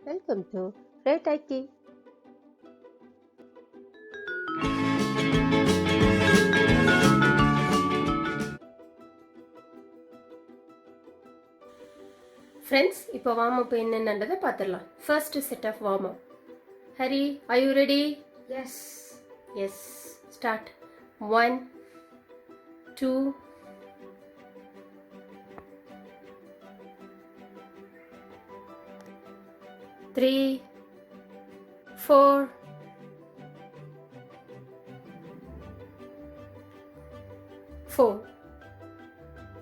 Welcome to Red IT. Friends, இப்போ warm up என்னன்றதை பார்த்துடலாம். First set of warm up. Hari, are you ready? Yes. Yes. Start. 1, 2, 3, 4, 4.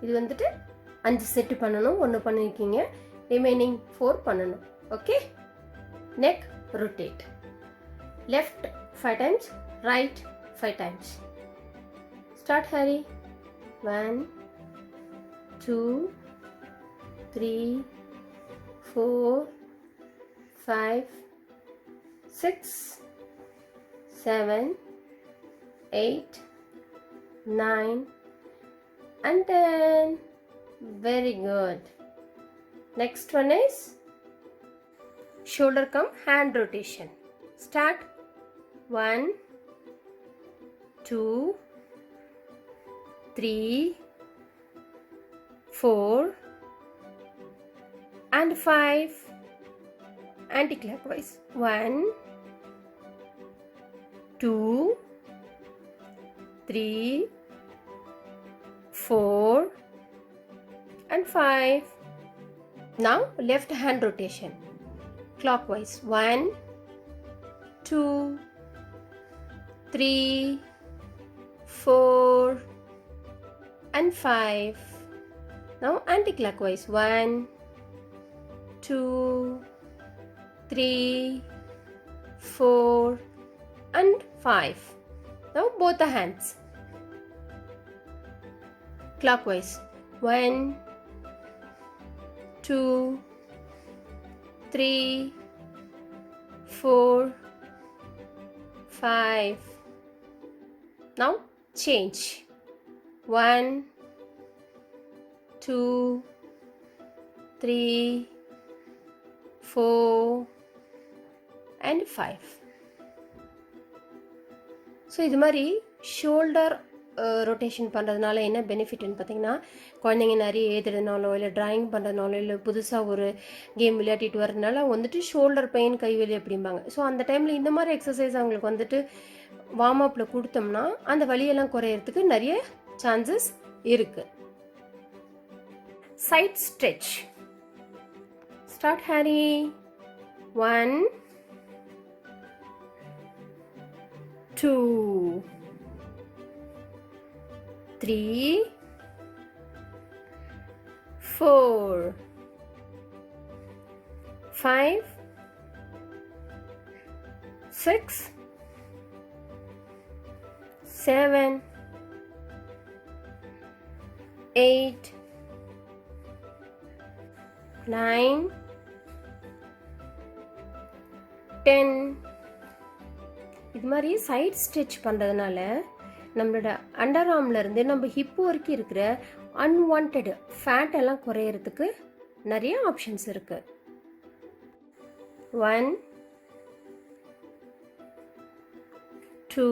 இது வந்துட்டு 5 set பண்ணணும். 1 பண்ணிருக்கீங்க. ரிமைனிங் 4 பண்ணணும். Okay? Neck rotate. Left 5 times, right 5 times. Start, Harry. 1, 2, 3, 4, 5, 6, 7, 8, 9, and 10. Very good. Next one is shoulder cum hand rotation. Start. 1, 2, 3, 4, and 5. Anti-clockwise. 1, 2, 3, 4, and 5. Now left hand rotation. Clockwise. 1, 2, 3, 4, and 5. Now anti-clockwise. 1, 2, 3, 4, and 5. Now both the hands. Clockwise. 1, 2, 3, 4, 5. Now change. 1, 2, 3, 4, and 5. So இது மாதிரி shoulder rotation பண்ணுறதுனால என்ன பெனிஃபிட்னு பார்த்தீங்கன்னா, குழந்தைங்க நிறைய எழுதுறதுனாலோ இல்லை drawing பண்ணுறதுனாலோ இல்லை புதுசாக ஒரு கேம் விளையாடிட்டு வரதுனால வந்துட்டு ஷோல்டர் பெயின் கைவலி அப்படிம்பாங்க. ஸோ அந்த டைமில் இந்த மாதிரி எக்ஸசைஸ் அவங்களுக்கு வந்துட்டு வார்ம் அப்பில் கொடுத்தோம்னா அந்த வலியெல்லாம் குறையிறதுக்கு நிறைய சான்சஸ் இருக்குது. Side stretch. Start, hurry. 1, 2, 3, 4, 5, 6, 7, 8, 9, 10. இது மாதிரி சைட் ஸ்ட்ரெச் பண்ணுறதுனால நம்மளோட அண்டர் ஆர்ம்ல இருந்து நம்ம ஹிப் வரைக்கும் இருக்கிற அன்வான்ட் ஃபேட் எல்லாம் குறையிறதுக்கு நிறைய ஆப்ஷன்ஸ் இருக்கு. 1, 2,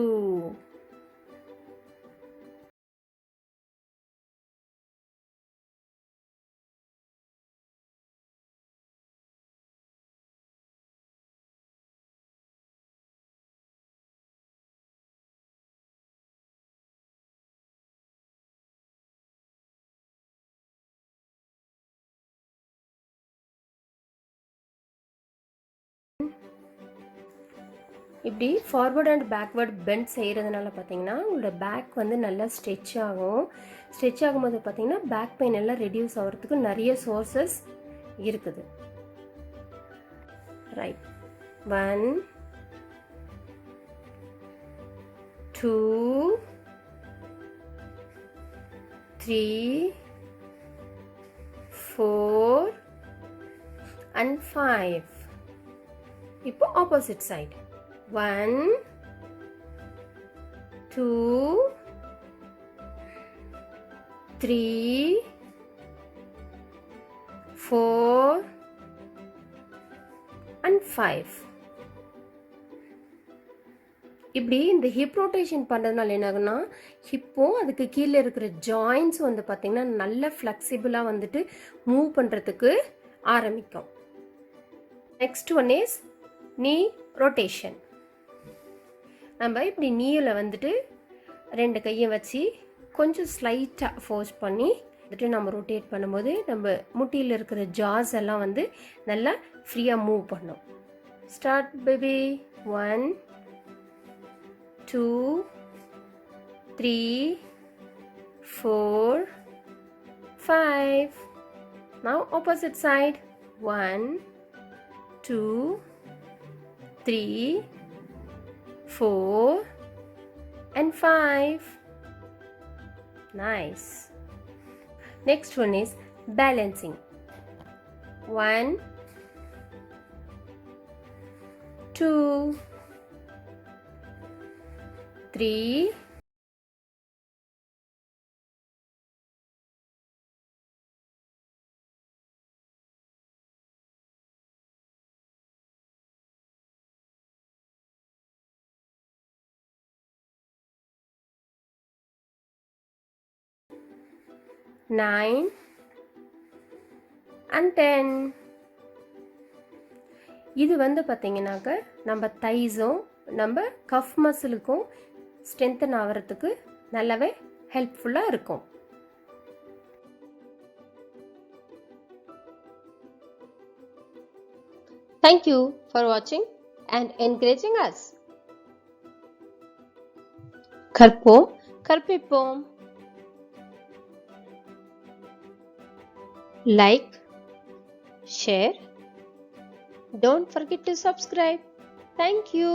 இப்படி ஃபார்வர்ட் அண்ட் பேக்வர்ட் பெண்ட் செய்கிறதுனால பார்த்தீங்கன்னா உங்களோட பேக் வந்து நல்லா ஸ்ட்ரெச் ஆகும். ஸ்ட்ரெச் ஆகும்போது பார்த்தீங்கன்னா பேக் பெயின் எல்லாம் ரெடியூஸ் ஆகிறதுக்கு நிறைய சோர்சஸ் இருக்குது. ரைட். 1, 2, 3, 4, and 5. இப்போ ஆப்போசிட் சைடு. 1, 2, 3, 4, 5. இப்படி இந்த ஹிப் ரொட்டேஷன் பண்ணுறதுனால என்ன ஆகுனா ஹிப்பும் அதுக்கு கீழே இருக்கிற ஜாயின்ஸ் வந்து பார்த்திங்கன்னா நல்ல ஃப்ளெக்சிபிளாக வந்துட்டு மூவ் பண்ணுறதுக்கு ஆரம்பிக்கும். நெக்ஸ்ட் ஒன் இஸ் நீ ரொட்டேஷன். நம்ம இப்படி நீயில் வந்துட்டு 2 கையை வச்சு கொஞ்சம் ஸ்லைட்டாக ஃபோர்ஸ் பண்ணி வந்துட்டு நம்ம ரொட்டேட் பண்ணும்போது நம்ம முட்டியில் இருக்கிற ஜாஸ் எல்லாம் வந்து நல்லா ஃப்ரீயாக மூவ் பண்ணும். Start baby. 1 2 3 4 5. Now opposite side. 1 2 3 4 and 5. Nice. Next one is balancing. 1 2 3 9 and 10. இது வந்து பார்த்தீங்கன்னாக்க நம்ம தைஸும் நம்ம கஃப் மசிலுக்கும் ஸ்ட்ரென்தன் ஆகிறதுக்கு நல்லாவே ஹெல்ப்ஃபுல்லாக இருக்கும். Thank you for watching and encouraging us. கற்போம் கற்பிப்போம். Like, share. Don't forget to subscribe. Thank you.